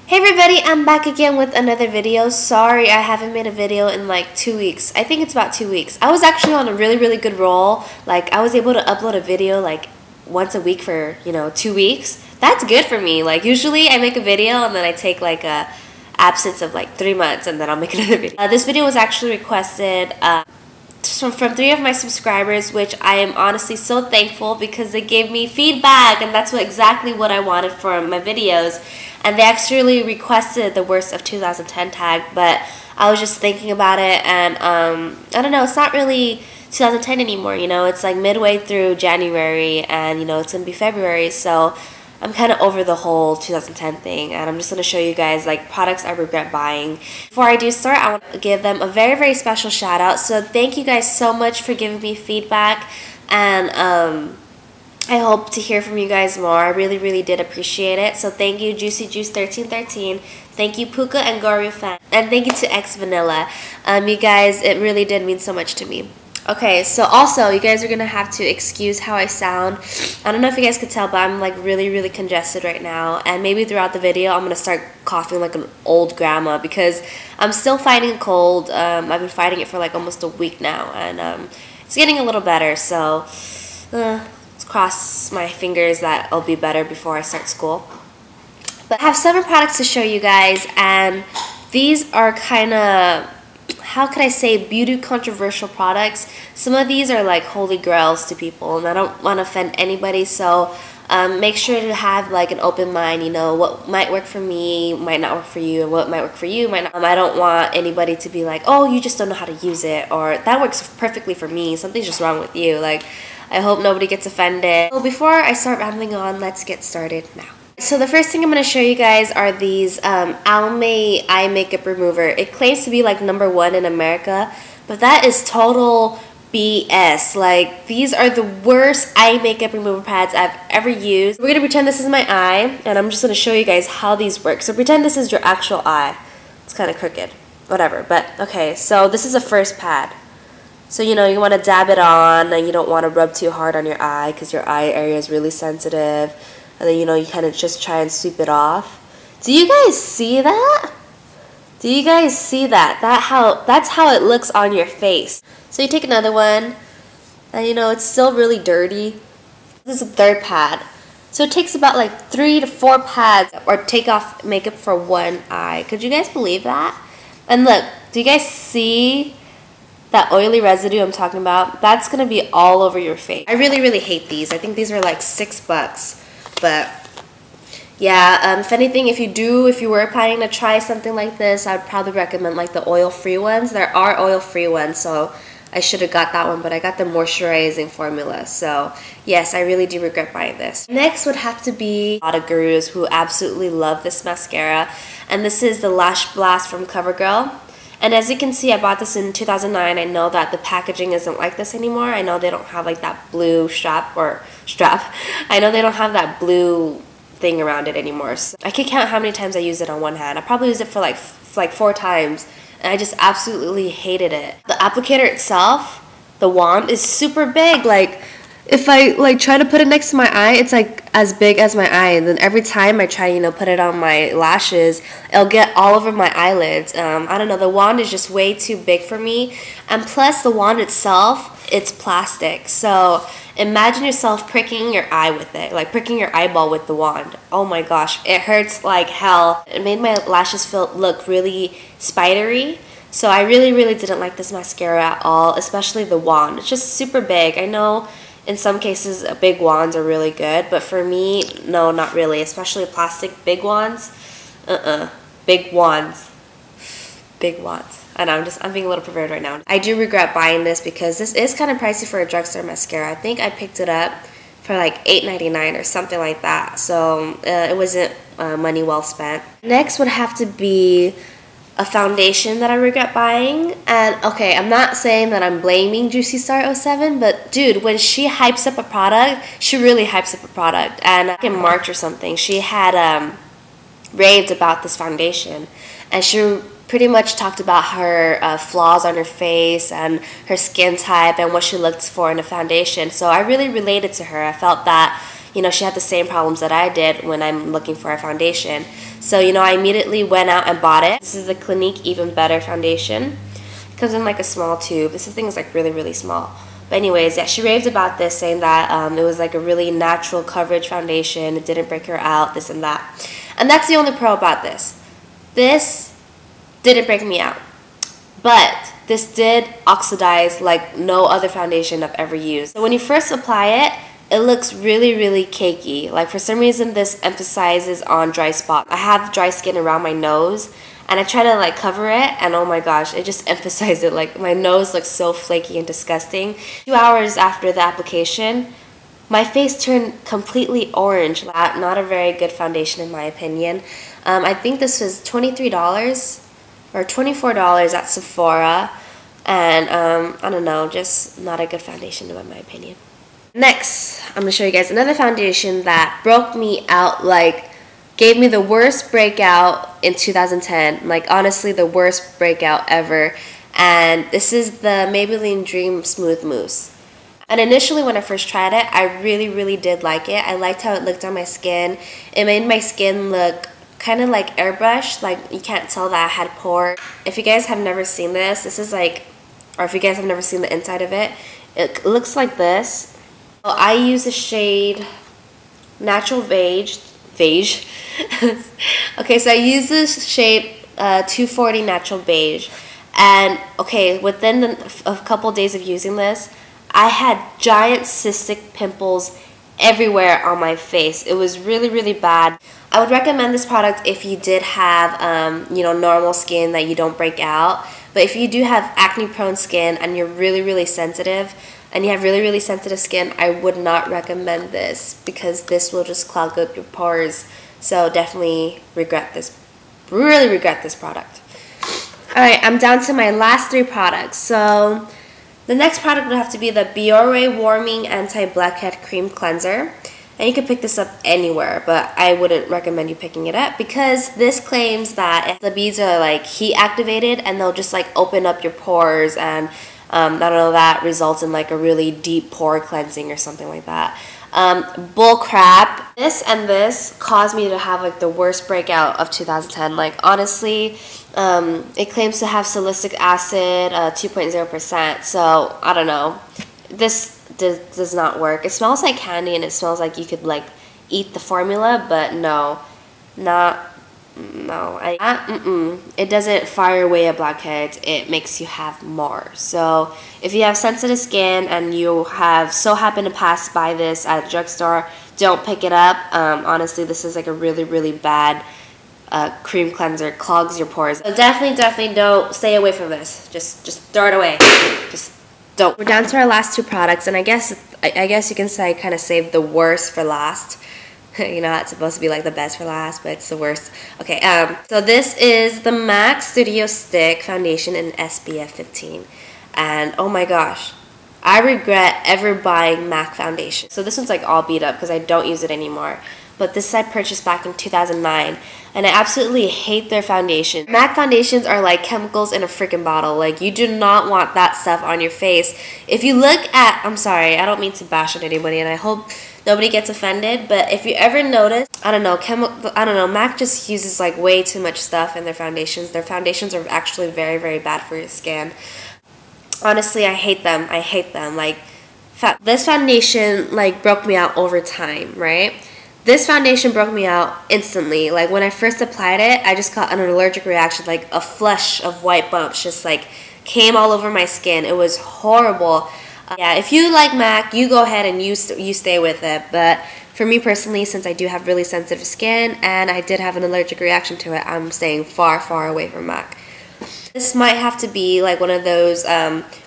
Hey everybody, I'm back again with another video. Sorry I haven't made a video in like 2 weeks. I think it's about 2 weeks. I was actually on a really good roll. Like I was able to upload a video like once a week for, 2 weeks. That's good for me. Like usually I make a video and then I take like a absence of like 3 months and then I'll make another video. This video was actually requested from 3 of my subscribers, which I am honestly so thankful because they gave me feedback and that's exactly what I wanted for my videos. And they actually requested the worst of 2010 tag, but I was just thinking about it and I don't know, it's not really 2010 anymore, it's like midway through January and it's gonna be February, so I'm kind of over the whole 2010 thing, and I'm just going to show you guys like products I regret buying. Before I do start, I want to give them a very special shout out. So thank you guys so much for giving me feedback, and I hope to hear from you guys more. I really did appreciate it. So thank you Juicy Juice 1313, thank you puccaandgarufann, and thank you to X Vanilla. You guys, it really did mean so much to me. Okay, so also, you guys are going to have to excuse how I sound. I don't know if you guys could tell, but I'm like really congested right now. And maybe throughout the video, I'm going to start coughing like an old grandma because I'm still fighting a cold. I've been fighting it for like almost a week now. And it's getting a little better, so let's cross my fingers that it'll be better before I start school. But I have 7 products to show you guys, and these are kind of, how could I say, beauty controversial products. Some of these are like holy grails to people, and I don't want to offend anybody, so make sure to have like an open mind. What might work for me might not work for you, and what might work for you might not. I don't want anybody to be like, oh, you just don't know how to use it, or that works perfectly for me, something's just wrong with you. Like, I hope nobody gets offended. So before I start rambling on, let's get started now. So the first thing I'm going to show you guys are these Almay eye makeup remover. It claims to be like #1 in America, but that is total BS. Like, these are the worst eye makeup remover pads I've ever used. We're going to pretend this is my eye, and I'm just going to show you guys how these work. So pretend this is your actual eye. It's kind of crooked. Whatever. But, okay, so this is a first pad. So, you want to dab it on, and you don't want to rub too hard on your eye because your eye area is really sensitive. And then, you kind of just try and sweep it off. Do you guys see that? Do you guys see that? That's how it looks on your face. So you take another one, and it's still really dirty. This is a third pad. So it takes about like 3 to 4 pads or take off makeup for one eye. Could you guys believe that? And look, do you guys see that oily residue I'm talking about? That's going to be all over your face. I really hate these. I think these are like $6. But yeah, if anything, if you were planning to try something like this, I'd probably recommend like the oil-free ones. There are oil-free ones, so I should have got that one, but I got the moisturizing formula. So yes, I really do regret buying this. Next would have to be a lot of gurus who absolutely love this mascara, and this is the Lash Blast from CoverGirl. And as you can see, I bought this in 2009. I know that the packaging isn't like this anymore. I know they don't have like that blue strap. I know they don't have that blue thing around it anymore. So I can't count how many times I used it on one hand. I probably used it for like 4 times, and I just absolutely hated it. The applicator itself, the wand, is super big. Like, if I like try to put it next to my eye, it's like as big as my eye, and then every time I try, put it on my lashes, it'll get all over my eyelids. I don't know, the wand is just way too big for me, and plus the wand itself, it's plastic. So imagine yourself pricking your eye with it, like pricking your eyeball with the wand. Oh my gosh, it hurts like hell. It made my lashes look really spidery. So I really didn't like this mascara at all, especially the wand. It's just super big. I know in some cases, big wands are really good, but for me, no, not really. Especially plastic big wands. Big wands. Big wands. And I'm being a little perverted right now. I do regret buying this because this is kind of pricey for a drugstore mascara. I think I picked it up for like $8.99 or something like that. So it wasn't money well spent. Next would have to be a foundation that I regret buying. And okay, I'm not saying that I'm blaming Juicy Star 07, but dude, when she hypes up a product, she really hypes up a product. And in March or something, she had raved about this foundation, and she pretty much talked about her flaws on her face and her skin type and what she looked for in a foundation. So I really related to her. I felt that you know, she had the same problems that I did when I'm looking for a foundation. So, you know, I immediately went out and bought it. This is the Clinique Even Better foundation. It comes in like a small tube. This thing is like really, really small. But anyways, yeah, she raved about this, saying that it was like a really natural coverage foundation. It didn't break her out, this and that. And that's the only pro about this. This didn't break me out. But this did oxidize like no other foundation I've ever used. So when you first apply it, it looks really, really cakey. Like for some reason, this emphasizes on dry spots. I have dry skin around my nose, and I try to like cover it, and oh my gosh, it just emphasized it. Like my nose looks so flaky and disgusting. 2 hours after the application, my face turned completely orange. Not a very good foundation in my opinion. I think this was $23 or $24 at Sephora, and I don't know, just not a good foundation in my opinion. Next, I'm going to show you guys another foundation that broke me out, like gave me the worst breakout in 2010. Like honestly, the worst breakout ever. And this is the Maybelline Dream Smooth Mousse. And initially when I first tried it, I really, really did like it. I liked how it looked on my skin. It made my skin look kind of like airbrushed, like you can't tell that I had pores. If you guys have never seen this, this is like, or if you guys have never seen the inside of it, it looks like this. So I use the shade Natural Beige. Okay, so I use this shade 240 Natural Beige, and okay, within a couple days of using this, I had giant cystic pimples everywhere on my face. It was really, really bad. I would recommend this product if you did have, you know, normal skin that you don't break out. But if you do have acne-prone skin and you're really, really sensitive, and you have really, really sensitive skin, I would not recommend this because this will just clog up your pores. So definitely regret this. Really regret this product. Alright, I'm down to my last 3 products. So the next product would have to be the Biore Warming Anti-Blackhead Cream Cleanser. And you can pick this up anywhere, but I wouldn't recommend you picking it up because this claims that the beads are like heat activated and they'll just like open up your pores, and I don't know, that results in like a really deep pore cleansing or something like that. Bull crap. This and this caused me to have like the worst breakout of 2010. Like honestly, it claims to have salicylic acid 2.0%. So I don't know. This does not work. It smells like candy and it smells like you could like eat the formula, but no, it doesn't fire away at blackheads. It makes you have more. So if you have sensitive skin and you have so happened to pass by this at a drugstore, don't pick it up. Honestly, this is like a really, really bad cream cleanser. Clogs your pores. So definitely don't stay away from this. Just throw it away. Just don't. We're down to our last 2 products, and I guess you can say I kind of saved the worst for last. You know, it's supposed to be like the best for last, but it's the worst. Okay, so this is the MAC Studio Stick Foundation in SPF 15. And oh my gosh, I regret ever buying MAC foundation. So this one's like all beat up because I don't use it anymore. But this I purchased back in 2009, and I absolutely hate their foundation. MAC foundations are like chemicals in a freaking bottle. Like, you do not want that stuff on your face. If you look at, I'm sorry, I don't mean to bash on anybody, and I hope nobody gets offended, but if you ever notice, I don't know, MAC just uses like way too much stuff in their foundations. Their foundations are actually very, very bad for your skin. Honestly, I hate them. I hate them. Like, this foundation like broke me out over time, right? This foundation broke me out instantly. Like when I first applied it, I just got an allergic reaction, like a flush of white bumps just like came all over my skin. It was horrible. Yeah, if you like MAC, you go ahead and you stay with it. But for me personally, since I do have really sensitive skin and I did have an allergic reaction to it, I'm staying far, far away from MAC. This might have to be like one of those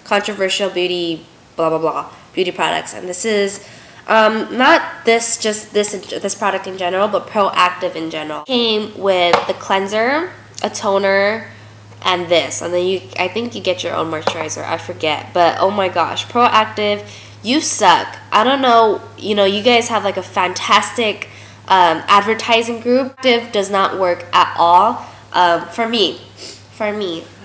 controversial beauty blah blah blah beauty products, and this is not just this product in general, but Proactive in general. It came with the cleanser, a toner, and this, and then I think you get your own moisturizer. I forget, but oh my gosh, Proactive, you suck. I don't know. You know, you guys have like a fantastic advertising group. Proactive does not work at all for me.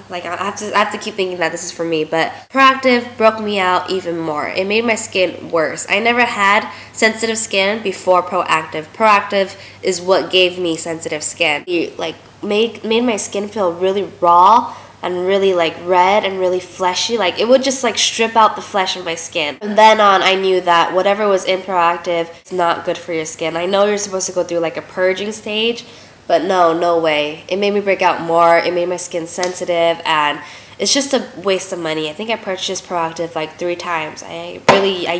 Like I have to keep thinking that this is for me, but Proactive broke me out even more. It made my skin worse. I never had sensitive skin before Proactive. Proactive is what gave me sensitive skin. It like made my skin feel really raw and really like red and really fleshy. Like it would just like strip out the flesh of my skin. From then on, I knew that whatever was in Proactive is not good for your skin. I know you're supposed to go through like a purging stage, but no way. It made me break out more. It made my skin sensitive, and it's just a waste of money. I think I purchased Proactive like 3 times. I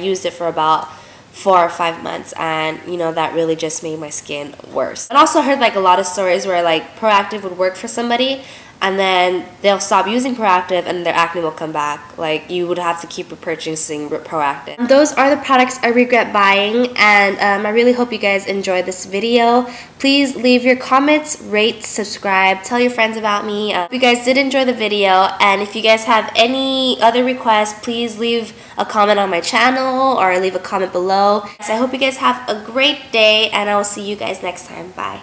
used it for about 4 or 5 months, and you know, that really just made my skin worse. I also heard like a lot of stories where like Proactive would work for somebody and then they'll stop using Proactive and their acne will come back. Like you would have to keep repurchasing Proactive. And those are the products I regret buying, and I really hope you guys enjoyed this video. Please leave your comments, rate, subscribe, tell your friends about me. If you guys did enjoy the video, and if you guys have any other requests, please leave a comment on my channel or leave a comment below. So I hope you guys have a great day, and I will see you guys next time. Bye.